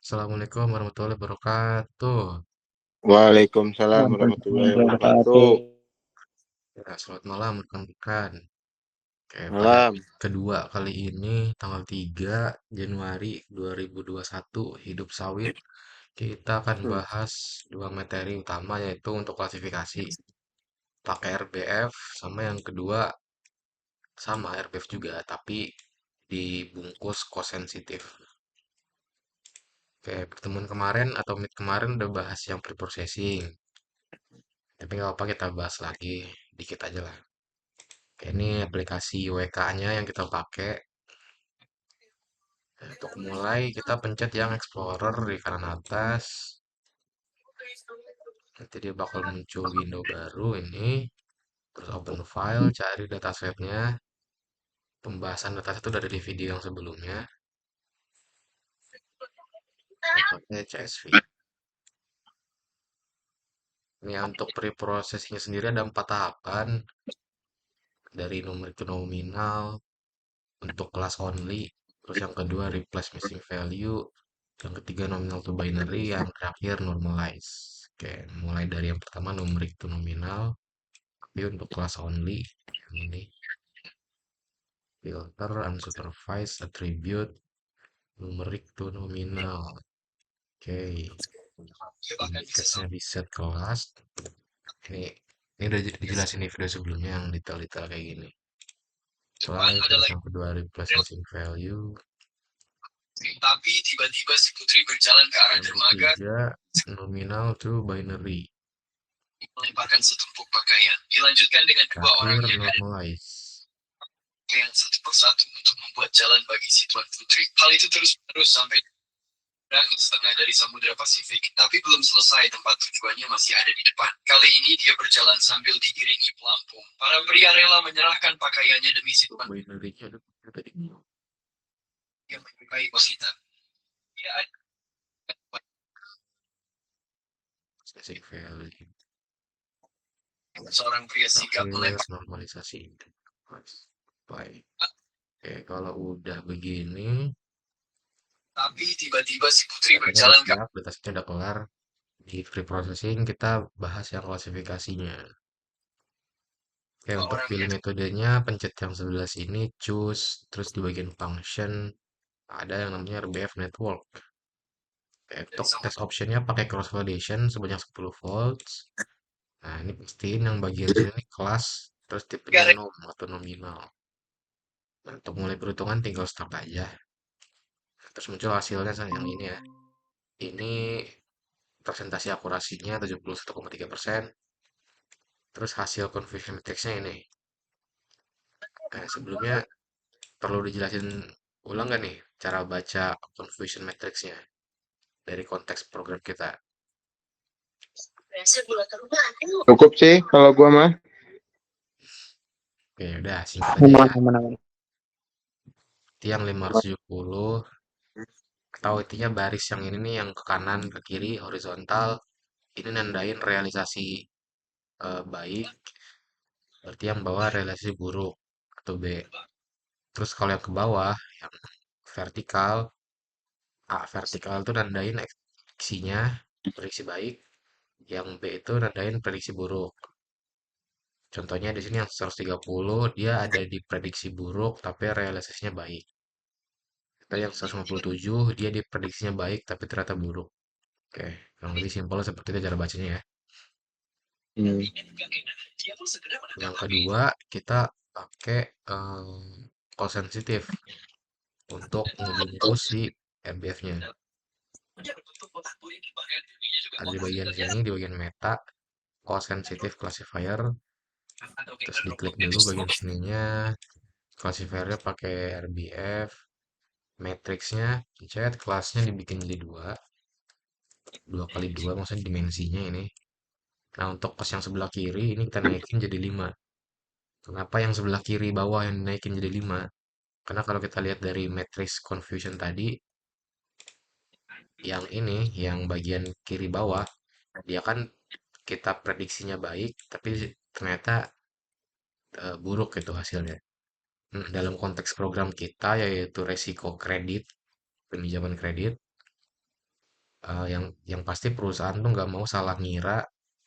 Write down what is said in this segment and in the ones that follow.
Assalamualaikum warahmatullahi wabarakatuh. Waalaikumsalam Waalaikumsalam warahmatullahi wabarakatuh. wabarakatuh. Ya, selamat malam rekan-rekan. Oke, pada Malam. episode kedua kali ini tanggal 3 Januari 2021 Hidup Sawit. Kita akan Hmm. bahas dua materi utama yaitu untuk klasifikasi pakai RBF sama yang kedua sama RBF juga tapi dibungkus kosensitif. Oke, pertemuan kemarin atau meet kemarin udah bahas yang preprocessing. Tapi nggak apa kita bahas lagi dikit aja lah. Oke, ini aplikasi WK-nya yang kita pakai. Nah, untuk mulai kita pencet yang Explorer di kanan atas. Nanti dia bakal muncul window baru ini. Terus open file, cari datasetnya. Pembahasan dataset itu udah ada di video yang sebelumnya. Kita pakai CSV. Ini untuk preprocessing sendiri ada 4 tahapan. Dari numerik ke nominal, untuk class only. Terus yang kedua replace missing value. Yang ketiga nominal to binary, yang terakhir normalize. Oke, mulai dari yang pertama numerik to nominal, tapi untuk class only, yang ini filter unsupervised attribute numerik to nominal. Oke, indicatnya di set kelas. Ini udah dijelasin di video sebelumnya yang detail-detail kayak gini. Apply, terus yang kedua replace missing value. Tapi tiba-tiba si Putri berjalan ke arah Yang dermaga, ketiga nominal to binary. melemparkan setumpuk pakaian. Dilanjutkan dengan dua orang Terakhir yang ada normalize. pakaian satu persatu untuk membuat jalan bagi si Tuan Putri. Hal itu terus sampai setengah dari Samudra Pasifik, tapi belum selesai. Tempat tujuannya masih ada di depan. Kali ini dia berjalan sambil diiringi pelampung. Para pria rela menyerahkan pakaiannya demi si Tuan Binary-nya ada tadi. yang menyukai Wasita. Dia ada Basic value. seorang pria sigap Terakhir melempar. normalisasi. Baik. Oke, kalau udah begini, Tapi tiba-tiba si Putri datanya udah berjalan ke siap, datasetnya udah kelar. Di pre-processing kita bahas yang klasifikasinya. Oke, dua untuk orang pilih yang metodenya, pencet yang sebelah sini, choose, terus di bagian function, ada yang namanya RBF network. Oke, dari untuk test Samudra. optionnya pakai cross validation sebanyak 10 volts. Nah, ini pastiin yang bagian sini nih kelas, terus tipenya nom atau nominal. Nah, untuk mulai perhitungan tinggal start aja. Terus muncul hasilnya yang ini ya. Ini presentasi akurasinya 71,3%. Terus hasil confusion matrixnya ini. Nah, sebelumnya perlu dijelasin ulang nggak nih cara baca confusion matrixnya dari konteks program kita? Cukup sih kalau gua mah. Oke, udah singkat aja ya. Mana? Tiang 570 atau intinya baris yang ini nih yang ke kanan ke kiri horizontal ini nandain realisasi baik, berarti yang bawah realisasi buruk atau B. Terus kalau yang ke bawah yang vertikal, A vertikal itu nandain prediksinya prediksi baik, yang B itu nandain prediksi buruk. Contohnya di sini yang 130 dia ada di prediksi buruk tapi realisasinya baik. Kita yang 157 dia di prediksinya baik tapi ternyata buruk. Oke, kurang lebih simpel seperti itu cara bacanya ya. Hmm. Yang kedua, kita pakai call sensitif untuk ngebungkus si RBF-nya. Ada di bagian sini, di bagian meta, call sensitive classifier. Terus diklik dulu bagian sininya, classifiernya pakai RBF, matrixnya pencet, kelasnya dibikin jadi dua, dua kali dua, maksudnya dimensinya ini. Nah, untuk pas yang sebelah kiri ini kita naikin jadi 5. Kenapa yang sebelah kiri bawah yang dinaikin jadi 5? Karena kalau kita lihat dari matrix confusion tadi, yang ini, yang bagian kiri bawah, dia kan kita prediksinya baik, tapi ternyata buruk itu hasilnya. dalam konteks program kita yaitu resiko kredit, pinjaman kredit, yang pasti perusahaan tuh nggak mau salah ngira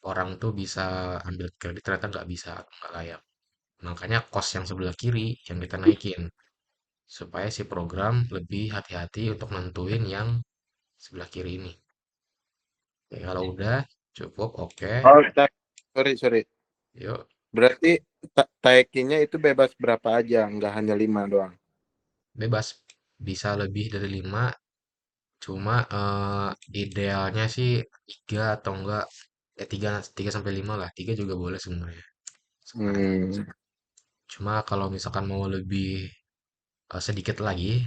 orang tuh bisa ambil kredit ternyata nggak layak. Makanya cost yang sebelah kiri yang kita naikin supaya si program lebih hati-hati untuk nentuin yang sebelah kiri ini. Oke, kalau udah cukup, oke. Oh, sorry, sorry. Yuk, Berarti taikinya itu bebas berapa aja, nggak hanya 5 doang. bebas. Bisa lebih dari 5, cuma idealnya sih 3 atau enggak, ya 3 sampai 5 lah. 3 juga boleh sebenarnya. Sepakat. Hmm. Cuma kalau misalkan mau lebih sedikit lagi,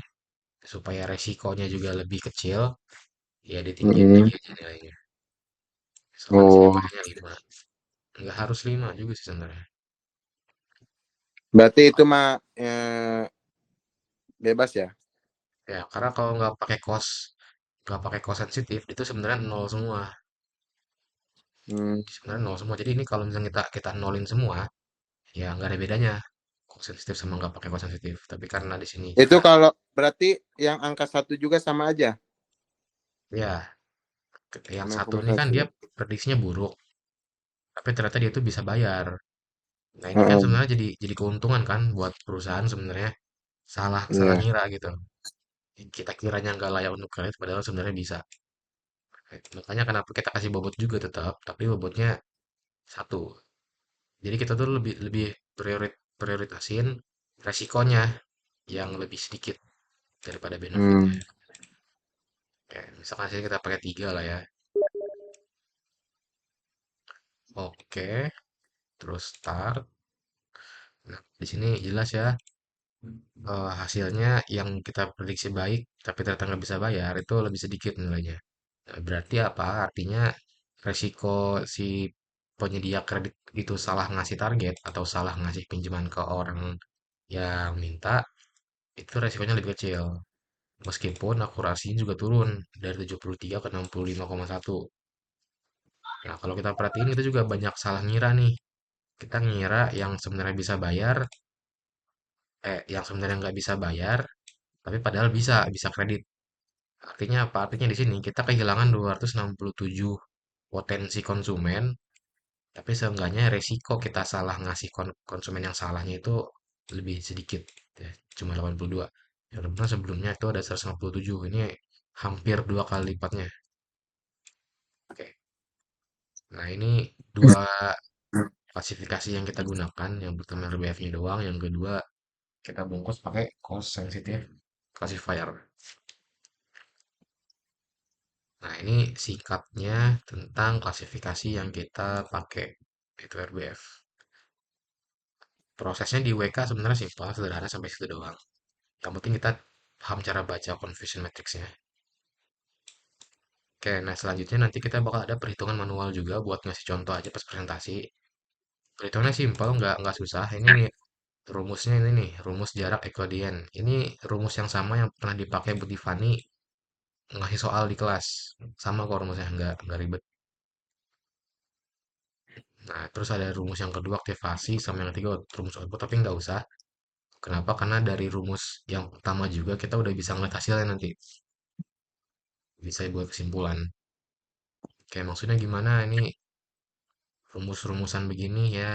supaya resikonya juga lebih kecil, ya ditinggiin Hmm. lagi aja nilainya. Misalkan di sini Oh, bolehnya 5. Nggak harus 5 juga sih sebenarnya. berarti itu mah bebas ya? Ya, karena kalau nggak pakai kos sensitif, itu sebenarnya nol semua. Hmm. Sebenarnya nol semua. Jadi ini kalau misalnya kita nolin semua, ya nggak ada bedanya. Kos sensitif sama nggak pakai kos sensitif. Tapi karena di sini Itu kita, kalau berarti yang angka 1 juga sama aja, ya yang nol satu koma ini kan satu. dia prediksinya buruk, tapi ternyata dia tuh bisa bayar. Nah ini kan Heeh. sebenarnya jadi keuntungan kan buat perusahaan sebenarnya, salah salah Iya. ngira gitu. Kita kiranya nggak layak untuk kredit, padahal sebenarnya bisa. Makanya kenapa kita kasih bobot juga tetap, tapi bobotnya satu. Jadi kita tuh lebih lebih prioritasin resikonya yang lebih sedikit daripada benefitnya. Hmm. Oke, misalkan sih kita pakai 3 lah ya. Oke, terus start. Nah, di sini jelas ya, hasilnya yang kita prediksi baik, tapi ternyata nggak bisa bayar, itu lebih sedikit nilainya. Nah, berarti apa? Artinya resiko si penyedia kredit itu salah ngasih target atau salah ngasih pinjaman ke orang yang minta, itu resikonya lebih kecil. Meskipun akurasinya juga turun dari 73 ke 65,1. Nah, kalau kita perhatiin kita juga banyak salah ngira nih. Kita ngira yang sebenarnya nggak bisa bayar, tapi padahal bisa kredit. Artinya apa? Artinya di sini kita kehilangan 267 potensi konsumen, tapi seenggaknya resiko kita salah ngasih konsumen yang salahnya itu lebih sedikit, ya, cuma 82. Yang benar sebelumnya itu ada 157. Ini hampir 2 kali lipatnya. Oke. Nah, ini dua klasifikasi yang kita gunakan. Yang pertama RBF-nya doang, yang kedua kita bungkus pakai cost sensitive classifier. Nah, ini singkatnya tentang klasifikasi yang kita pakai, itu RBF. Prosesnya di WK sebenarnya simpel, sederhana sampai situ doang. Yang penting kita paham cara baca confusion matrix-nya. Oke, nah selanjutnya nanti kita bakal ada perhitungan manual juga buat ngasih contoh aja pas presentasi. Perhitungannya simpel, nggak susah. Ini nih rumusnya ini nih, rumus jarak Euclidean. Ini rumus yang sama yang pernah dipakai Bu Tiffany ngasih soal di kelas. Sama kok rumusnya, nggak ribet. Nah, terus ada rumus yang kedua aktivasi sama yang ketiga rumus output, tapi nggak usah. Kenapa? Karena dari rumus yang pertama juga kita udah bisa ngeliat hasilnya nanti. Bisa buat kesimpulan. Kayak maksudnya gimana ini rumus-rumusan begini ya.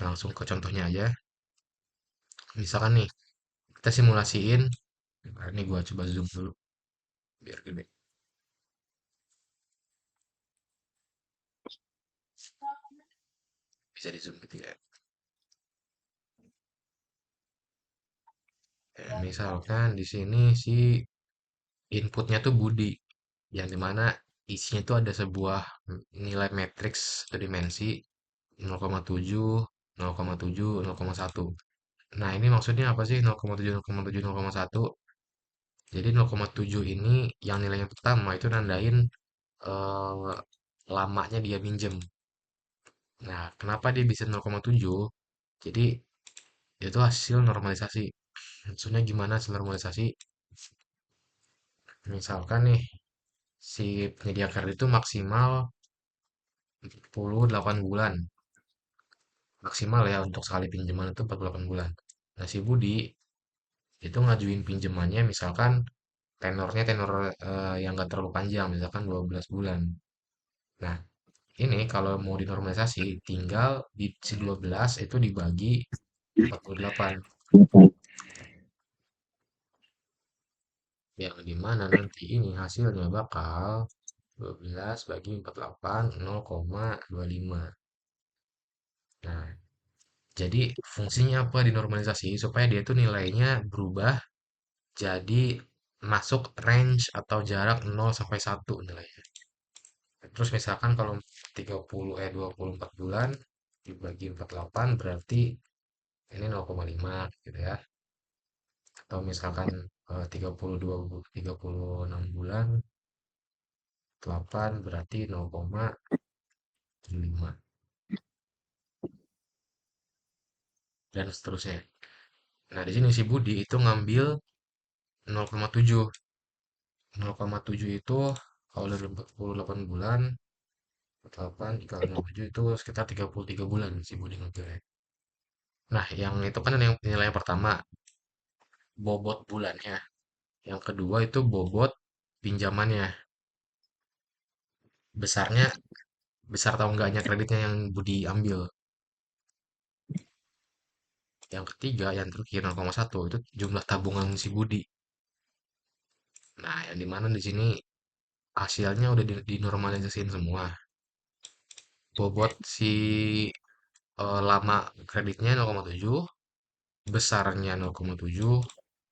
Langsung ke contohnya aja. Misalkan nih, kita simulasiin. Nah, ini gua coba zoom dulu biar gede. Bisa di zoom gitu ya. Ya, misalkan di sini si inputnya tuh Budi, yang dimana isinya tuh ada sebuah nilai matriks atau dimensi 0,7, 0,7, 0,1. Nah, ini maksudnya apa sih 0,7, 0,7, 0,1? Jadi 0,7 ini yang nilainya pertama itu nandain eh, lamanya dia minjem. Nah, kenapa dia bisa 0,7? Jadi itu hasil normalisasi. Maksudnya gimana hasil normalisasi? Misalkan nih, si penyedia kredit itu maksimal 48 bulan. Maksimal ya untuk sekali pinjaman itu 48 bulan. Nah, si Budi itu ngajuin pinjamannya misalkan tenornya tenor yang gak terlalu panjang, misalkan 12 bulan. Nah, ini kalau mau dinormalisasi, tinggal di si 12 itu dibagi 48. Yang dimana nanti ini hasilnya bakal 12 bagi 48, 0,25. Nah, jadi fungsinya apa dinormalisasi? Supaya dia tuh nilainya berubah jadi masuk range atau jarak 0 sampai 1 nilainya. Terus misalkan kalau 24 bulan dibagi 48 berarti ini 0,5 gitu ya. Atau misalkan 36 bulan 8 berarti 0,5 dan seterusnya. Nah, di sini si Budi itu ngambil 0,7. 0,7 itu kalau dari 48 bulan 8 dikali 0,7 itu sekitar 33 bulan si Budi ngambilnya. Nah, yang itu kan yang nilai yang pertama, bobot bulannya. Yang kedua itu bobot pinjamannya. Besarnya, besar atau enggaknya kreditnya yang Budi ambil. Yang ketiga, yang terakhir 0,1 itu jumlah tabungan si Budi. Nah, yang dimana di sini hasilnya udah dinormalisasiin semua. Bobot si lama kreditnya 0,7, besarnya 0,7,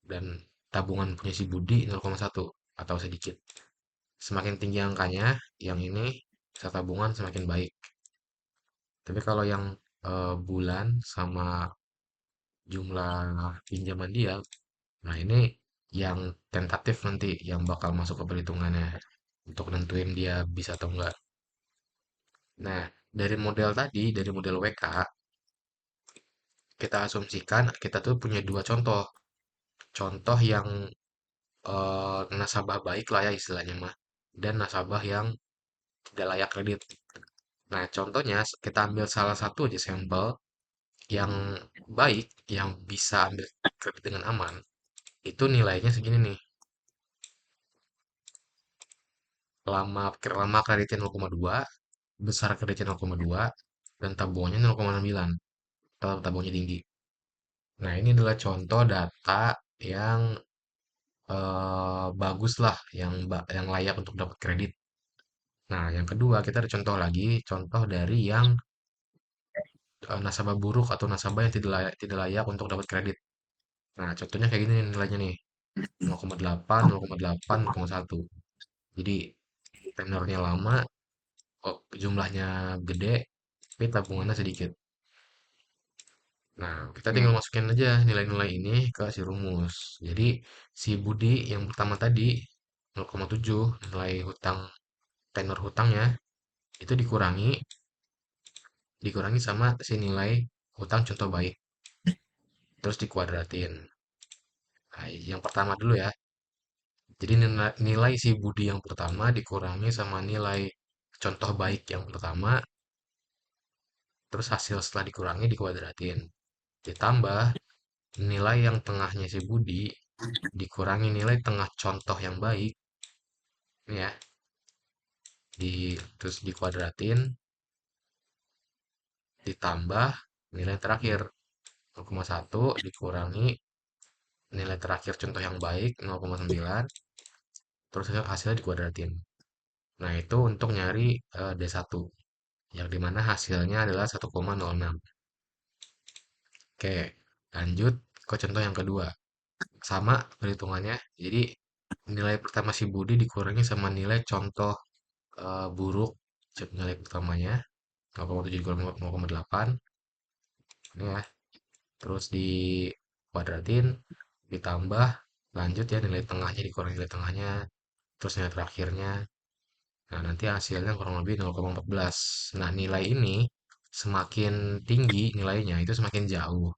dan tabungan punya si Budi 0,1 atau sedikit. Semakin tinggi angkanya, yang ini bisa tabungan semakin baik. Tapi kalau yang bulan sama jumlah pinjaman dia, nah ini yang tentatif nanti yang bakal masuk ke perhitungannya untuk nentuin dia bisa atau enggak. Nah, dari model WK, kita asumsikan kita tuh punya dua contoh. Contoh yang nasabah baik lah ya istilahnya mah. Dan nasabah yang tidak layak kredit. Nah, contohnya kita ambil salah satu aja sampel yang baik, yang bisa ambil kredit dengan aman. Itu nilainya segini nih. Lama kreditnya 0,2, besar kreditnya 0,2, dan tabungannya 0,9. Tabungannya tinggi. Nah, ini adalah contoh data yang bagus lah, yang layak untuk dapat kredit. Nah, yang kedua kita ada contoh lagi, contoh dari yang nasabah buruk atau nasabah yang tidak layak untuk dapat kredit. Nah, contohnya kayak gini nih nilainya nih, 0,8, 0,8, 0,1. Jadi tenornya lama, kok jumlahnya gede, tapi tabungannya sedikit. Nah, kita tinggal masukin aja nilai-nilai ini ke si rumus. Jadi, si Budi yang pertama tadi 0,7 nilai hutang tenor hutangnya itu dikurangi sama si nilai hutang contoh baik, terus dikuadratin. Nah, yang pertama dulu ya. Jadi nilai si Budi yang pertama dikurangi sama nilai contoh baik yang pertama, terus hasil setelah dikurangi dikuadratin. Ditambah nilai yang tengahnya si Budi dikurangi nilai tengah contoh yang baik, ini ya, terus dikuadratin, ditambah nilai terakhir 0,1 dikurangi nilai terakhir contoh yang baik 0,9, terus hasilnya dikuadratin. Nah, itu untuk nyari D1, yang dimana hasilnya adalah 1,06. Oke, lanjut ke contoh yang kedua. Sama perhitungannya, jadi nilai pertama si Budi dikurangi sama nilai contoh buruk nilai pertamanya 0,7 dikurangi 0,8 ini ya, terus dikuadratin, ditambah, lanjut ya nilai tengahnya dikurangi nilai tengahnya, terus nilai terakhirnya. Nah, nanti hasilnya kurang lebih 0,14. Nah, nilai ini semakin tinggi nilainya itu semakin jauh.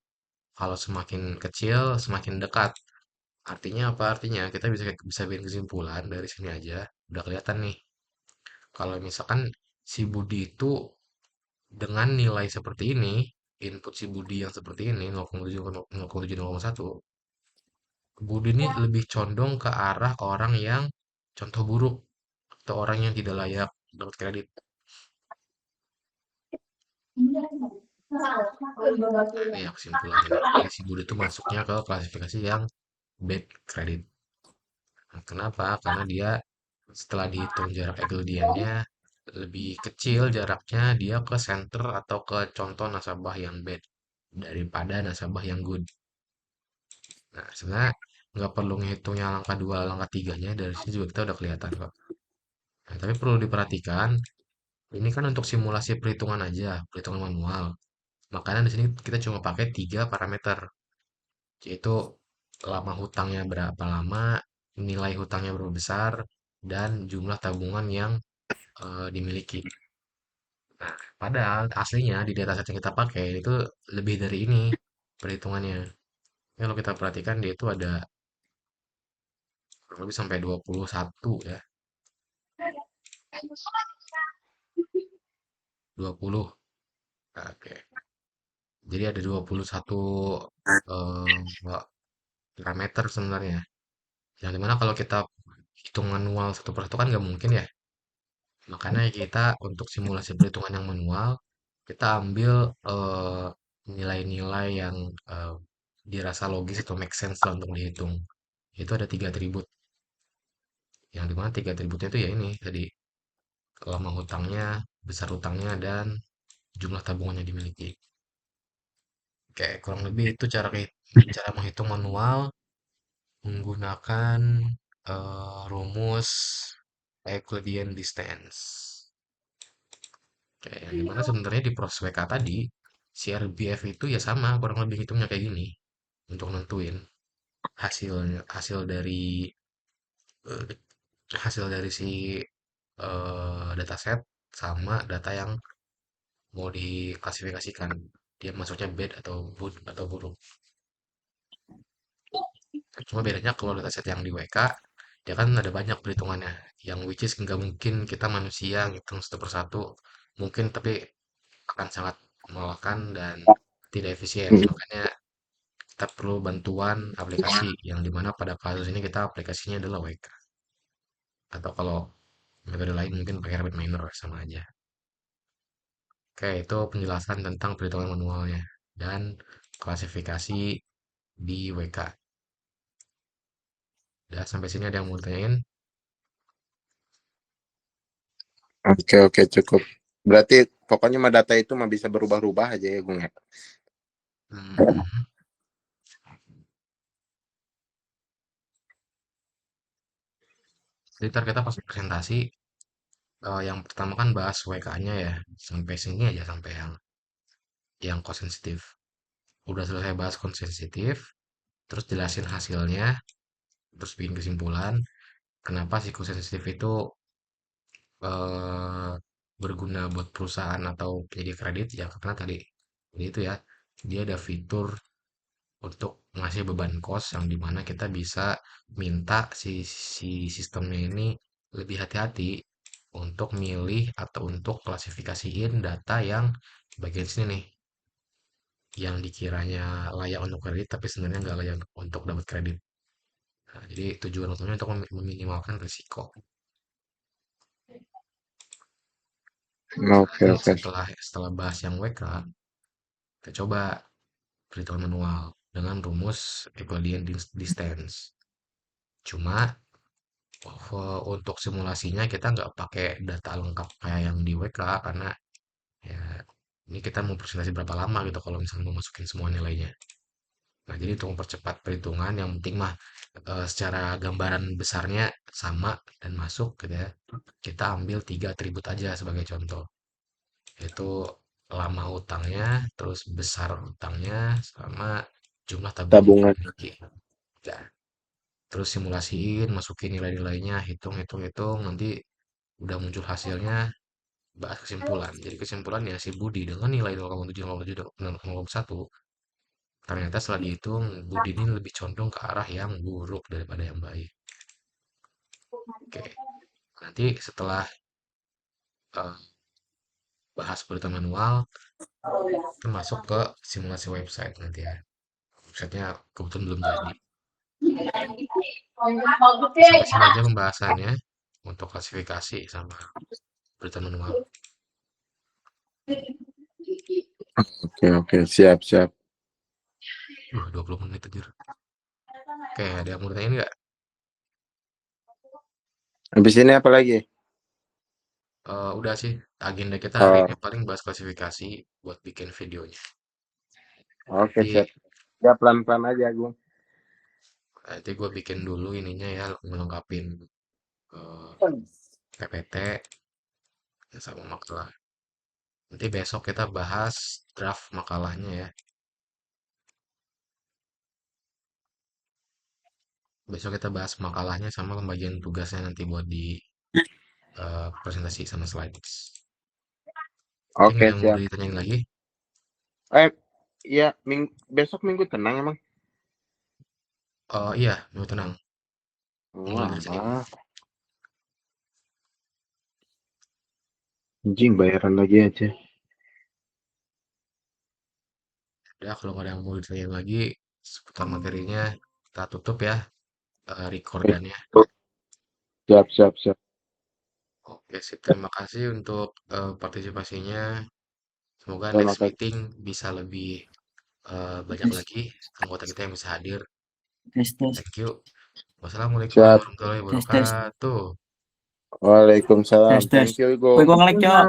Kalau semakin kecil, semakin dekat. Artinya apa? Artinya kita bisa bikin kesimpulan dari sini aja. Udah kelihatan nih. Kalau misalkan si Budi itu dengan nilai seperti ini, input si Budi yang seperti ini 0,7 0,7 0,1, Budi ini lebih condong ke arah orang yang contoh buruk atau orang yang tidak layak dapat kredit. Nah, ini ya kesimpulannya nih. Jadi si Budi itu masuknya ke klasifikasi yang bad credit. Nah, kenapa? Karena dia setelah dihitung jarak Euclidean-nya lebih kecil jaraknya dia ke center atau ke contoh nasabah yang bad daripada nasabah yang good. Nah, sebenarnya nggak perlu ngitungnya langkah dua, langkah tiganya dari sini juga kita udah kelihatan kok. Nah, tapi perlu diperhatikan, ini kan untuk simulasi perhitungan aja, perhitungan manual. Makanya di sini kita cuma pakai tiga parameter, yaitu lama hutangnya berapa lama, nilai hutangnya berapa besar, dan jumlah tabungan yang dimiliki. Nah, padahal aslinya di dataset yang kita pakai itu lebih dari ini perhitungannya. Kalau kita perhatikan dia itu ada kurang lebih sampai 21 ya. 20. Oke. Jadi ada 21 eh, parameter sebenarnya. Yang dimana kalau kita hitung manual satu persatu kan nggak mungkin ya. Makanya kita untuk simulasi perhitungan yang manual, kita ambil nilai-nilai yang eh, dirasa logis atau make sense lah untuk dihitung. Itu ada tiga atribut. Yang dimana tiga atributnya itu ya ini tadi lama hutangnya, besar hutangnya, dan jumlah tabungan yang dimiliki. Oke, kurang lebih itu cara menghitung manual menggunakan rumus Euclidean distance. Oke, yang dimana sebenarnya di proses WK tadi, CRBF itu ya sama, kurang lebih hitungnya kayak gini untuk nentuin hasilnya, eh, hasil dari si dataset sama data yang mau diklasifikasikan. Dia masuknya bad atau good atau buruk. Cuma bedanya kalau dataset yang di WK, dia kan ada banyak perhitungannya. Yang which is nggak mungkin kita manusia ngitung satu persatu. Mungkin tapi akan sangat melelahkan dan tidak efisien. Makanya kita perlu bantuan aplikasi yang dimana pada kasus ini kita aplikasinya adalah WK. Atau kalau metode lain mungkin pakai RapidMiner sama aja. Oke, itu penjelasan tentang perhitungan manualnya dan klasifikasi di WK. Udah sampai sini ada yang mau ditanyain? Oke, oke, cukup. Berarti pokoknya mah data itu mah bisa berubah-ubah aja ya, Gung ya. Hmm. Jadi ntar kita pas presentasi, yang pertama kan bahas WK-nya ya, sampai sini aja sampai yang cost sensitif. Udah selesai bahas cost sensitif, terus jelasin hasilnya, terus bikin kesimpulan, kenapa si cost sensitif itu eh, berguna buat perusahaan atau penyedia kredit ya karena tadi jadi itu ya dia ada fitur untuk ngasih beban kos yang dimana kita bisa minta si sistemnya ini lebih hati-hati untuk milih atau untuk klasifikasiin data yang bagian sini nih yang dikiranya layak untuk kredit tapi sebenarnya nggak layak untuk dapat kredit. Nah, jadi tujuan utamanya untuk meminimalkan risiko. Nah, Oke, nanti oke. setelah bahas yang WK, kita coba perhitungan manual dengan rumus Euclidean distance. Cuma untuk simulasinya kita nggak pakai data lengkap kayak yang di WK karena ya ini kita mau presentasi berapa lama gitu kalau misalnya mau masukin semua nilainya. Nah, jadi untuk mempercepat perhitungan yang penting mah secara gambaran besarnya sama dan masuk gitu ya. Kita ambil tiga atribut aja sebagai contoh, yaitu lama hutangnya, terus besar hutangnya, sama jumlah tabungan yang Tabungan. dimiliki. Ya, terus simulasiin, masukin nilai-nilainya, hitung, hitung, hitung, nanti udah muncul hasilnya, bahas kesimpulan. Jadi kesimpulannya si Budi dengan nilai 0,7, 0,7, 0,1, ternyata setelah dihitung, Budi ini lebih condong ke arah yang buruk daripada yang baik. Oke, nanti setelah eh, bahas berita manual, kita masuk ke simulasi website nanti ya. Websitenya kebetulan belum jadi. Sampai sini aja pembahasannya untuk klasifikasi sama berita manual. Oke, siap, siap. 20 menit aja. Oke, ada yang mau ditanyain nggak? Habis ini apa lagi? Udah sih, agenda kita hari Oh, ini paling bahas klasifikasi buat bikin videonya. oke, Nanti, siap. Ya, pelan-pelan aja, Gung. nanti gue bikin dulu ininya ya, melengkapin eh, PPT sama makalah. Nanti besok kita bahas draft makalahnya ya. Besok kita bahas makalahnya sama pembagian tugasnya nanti buat di presentasi sama slides. Oke, nggak Oke, yang mau siap. ditanyain lagi? Eh, ya, besok minggu tenang emang. Iya, mau tenang. Mulai dari Senin. Wah, anjing bayaran lagi aja. Udah, kalau nggak ada yang mau ditanyain lagi seputar materinya, kita tutup ya recordannya. Siap, siap, siap. Oke, sip. Terima kasih untuk partisipasinya. Semoga Terima next kasih. meeting bisa lebih banyak lagi anggota kita yang bisa hadir. Tes tes Thank you. Wassalamualaikum Siap. warahmatullahi tes tes wabarakatuh. Waalaikumsalam. tes tes. Thank you, Woi, Gung. gua nge-lag, Cok.